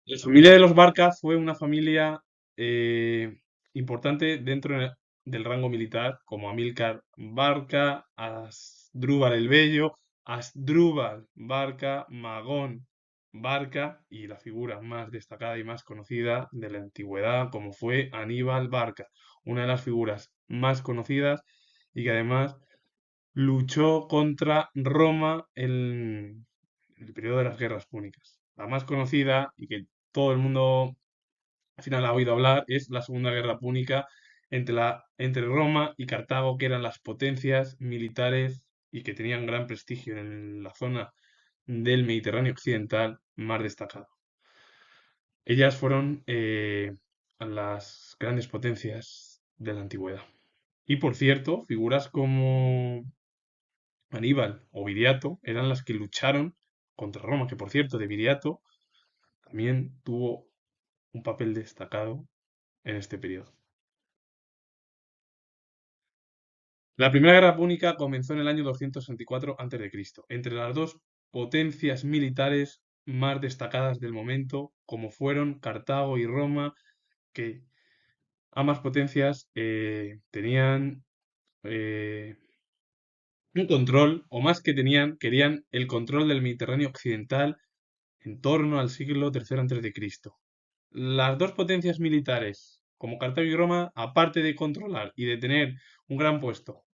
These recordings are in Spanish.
La familia de los Barca fue una familia eh, importante dentro del rango militar, como Amílcar Barca, Asdrúbal el Bello, Asdrúbal Barca, Magón Barca y la figura más destacada y más conocida de la antigüedad, como fue Aníbal Barca, una de las figuras más conocidas y que además luchó contra Roma en el periodo de las guerras púnicas. La más conocida y que todo el mundo al final ha oído hablar es la Segunda Guerra Púnica entre Roma y Cartago, que eran las potencias militares y que tenían gran prestigio en la zona del Mediterráneo occidental más destacado. Ellas fueron las grandes potencias de la antigüedad. Y por cierto, figuras como Aníbal o Viriato eran las que lucharon contra Roma, que por cierto, de Viriato también tuvo un papel destacado en este periodo. La Primera Guerra Púnica comenzó en el año 264 a.C., entre las dos potencias militares más destacadas del momento, como fueron Cartago y Roma, que ambas potencias tenían eh, un control, o más que tenían, querían el control del Mediterráneo occidental en torno al siglo III a.C. Las dos potencias militares, como Cartago y Roma, aparte de controlar y de tener un gran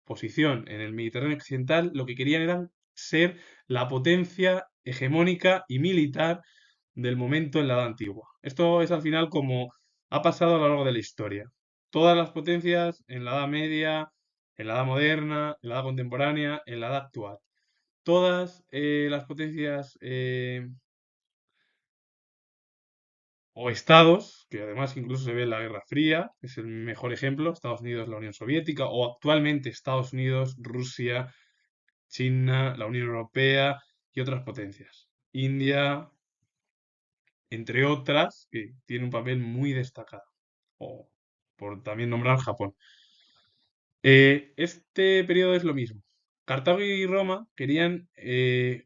posición en el Mediterráneo occidental, lo que querían era ser la potencia hegemónica y militar del momento en la Edad Antigua. Esto es al final como ha pasado a lo largo de la historia. Todas las potencias en la Edad Media, en la Edad Moderna, en la Edad Contemporánea, en la Edad actual. Todas las potencias o estados, que además incluso se ve en la Guerra Fría, es el mejor ejemplo, Estados Unidos, la Unión Soviética, o actualmente Estados Unidos, Rusia, China, la Unión Europea y otras potencias. India, entre otras, que tiene un papel muy destacado, o por también nombrar Japón. Este periodo es lo mismo. Cartago y Roma querían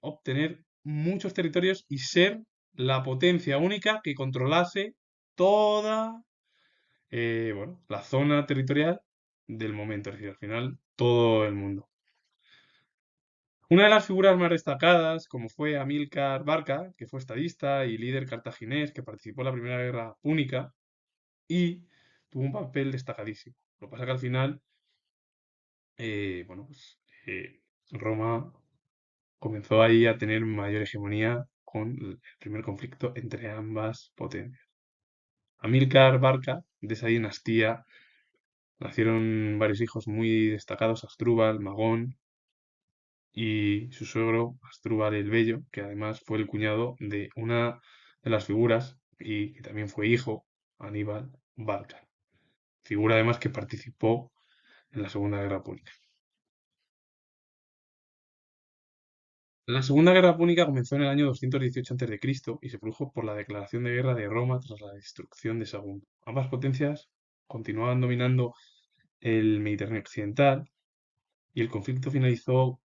obtener muchos territorios y ser la potencia única que controlase toda bueno, la zona territorial del momento, es decir, al final todo el mundo. Una de las figuras más destacadas, como fue Amílcar Barca, que fue estadista y líder cartaginés que participó en la Primera Guerra Púnica y tuvo un papel destacadísimo. Lo que pasa que al final, bueno, pues, Roma comenzó ahí a tener mayor hegemonía con el primer conflicto entre ambas potencias. Amílcar Barca, de esa dinastía, nacieron varios hijos muy destacados, Asdrúbal, Magón y su suegro, Asdrúbal el Bello, que además fue el cuñado de una de las figuras y que también fue hijo, Aníbal Barca. Figura además que participó en la Segunda Guerra Púnica. La Segunda Guerra Púnica comenzó en el año 218 a.C. y se produjo por la declaración de guerra de Roma tras la destrucción de Sagunto. Ambas potencias continuaban dominando el Mediterráneo occidental y el conflicto finalizó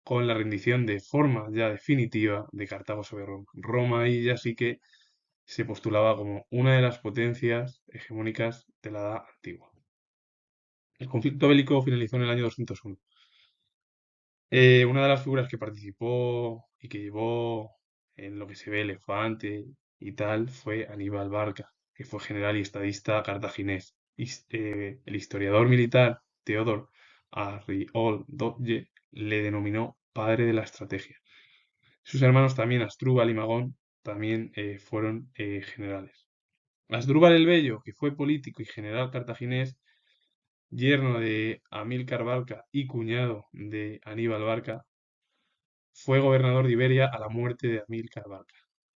con la rendición de forma ya definitiva de Cartago sobre Roma. Roma ahí ya sí que se postulaba como una de las potencias hegemónicas de la Edad Antigua. El conflicto bélico finalizó en el año 201. Una de las figuras que participó y que llevó en lo que se ve elefante y tal fue Aníbal Barca, que fue general y estadista cartaginés. El historiador militar Theodor Arriol Dodge le denominó padre de la estrategia. Sus hermanos también, Asdrúbal y Magón, también fueron generales. Asdrúbal el Bello, que fue político y general cartaginés, yerno de Amílcar Barca y cuñado de Aníbal Barca, fue gobernador de Iberia a la muerte de Amílcar Barca.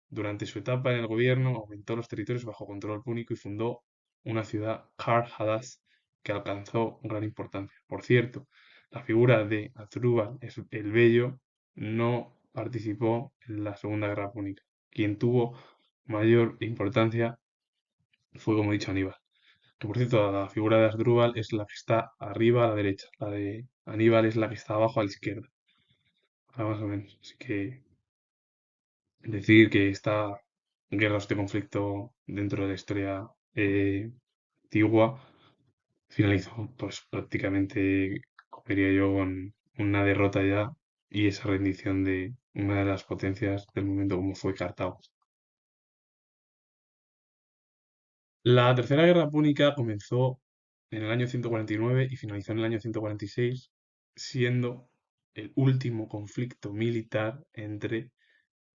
Durante su etapa en el gobierno aumentó los territorios bajo control púnico y fundó una ciudad, Kar Hadas, que alcanzó gran importancia. Por cierto, la figura de Asdrúbal el Bello no participó en la Segunda Guerra Púnica. Quien tuvo mayor importancia fue, como he dicho, Aníbal. Que por cierto, la figura de Asdrúbal es la que está arriba a la derecha, la de Aníbal es la que está abajo a la izquierda, más o menos. Así que decir que está guerras de conflicto dentro de la historia antigua, finalizó pues prácticamente, diría yo, con una derrota ya y esa rendición de una de las potencias del momento como fue Cartago. La Tercera Guerra Púnica comenzó en el año 149 y finalizó en el año 146, siendo el último conflicto militar entre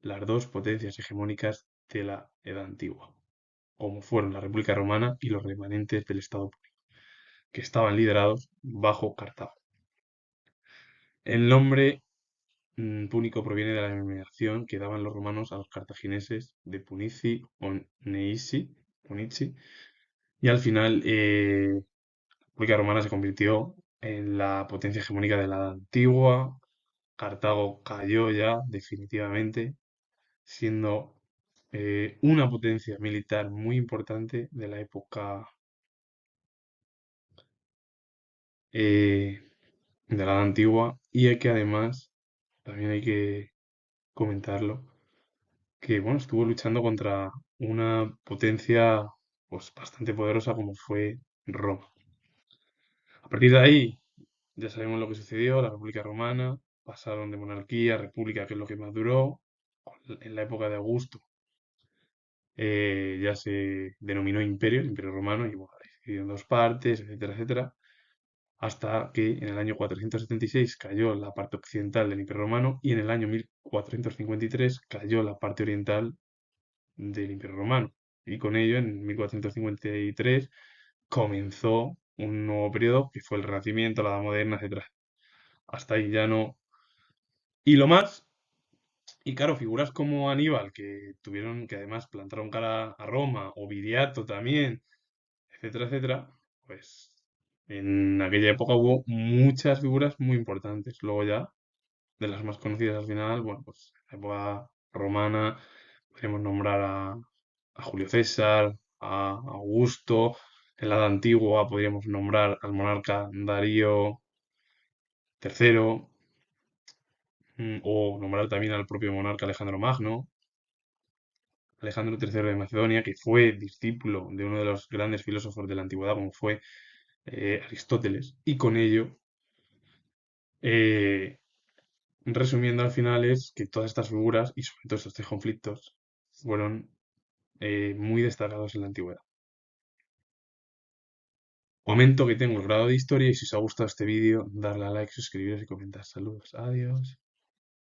las dos potencias hegemónicas de la Edad Antigua, como fueron la República Romana y los remanentes del Estado Púnico, que estaban liderados bajo Cartago. El nombre púnico proviene de la denominación que daban los romanos a los cartagineses de Punici o Punici, y al final la República Romana se convirtió en la potencia hegemónica de la Edad Antigua. Cartago cayó ya definitivamente, siendo una potencia militar muy importante de la época eh, de la Edad Antigua y hay que además, también hay que comentarlo, que bueno, estuvo luchando contra una potencia pues bastante poderosa como fue Roma. A partir de ahí ya sabemos lo que sucedió, la República Romana, pasaron de monarquía a república, que es lo que más duró. En la época de Augusto ya se denominó imperio, el Imperio Romano, y bueno, se dividió en dos partes, etcétera, etcétera, hasta que en el año 476 cayó la parte occidental del Imperio Romano y en el año 1453 cayó la parte oriental del Imperio Romano. Y con ello, en 1453, comenzó un nuevo periodo que fue el Renacimiento, la Edad Moderna, etcétera. Hasta ahí ya no. Y lo más, y claro, figuras como Aníbal, que tuvieron, que además plantaron cara a Roma, o Viriato también, etcétera, etcétera, pues en aquella época hubo muchas figuras muy importantes. Luego ya, de las más conocidas al final, bueno, pues en la época romana, podríamos nombrar a Julio César, a Augusto, en la Edad Antigua podríamos nombrar al monarca Darío III, o nombrar también al propio monarca Alejandro Magno, Alejandro III de Macedonia, que fue discípulo de uno de los grandes filósofos de la antigüedad, como fue Aristóteles, y con ello, eh, resumiendo al final, es que todas estas figuras, y sobre todo estos tres conflictos, fueron muy destacados en la antigüedad. Comento que tengo el grado de historia y si os ha gustado este vídeo, darle a like, suscribiros y comentar. Saludos, adiós.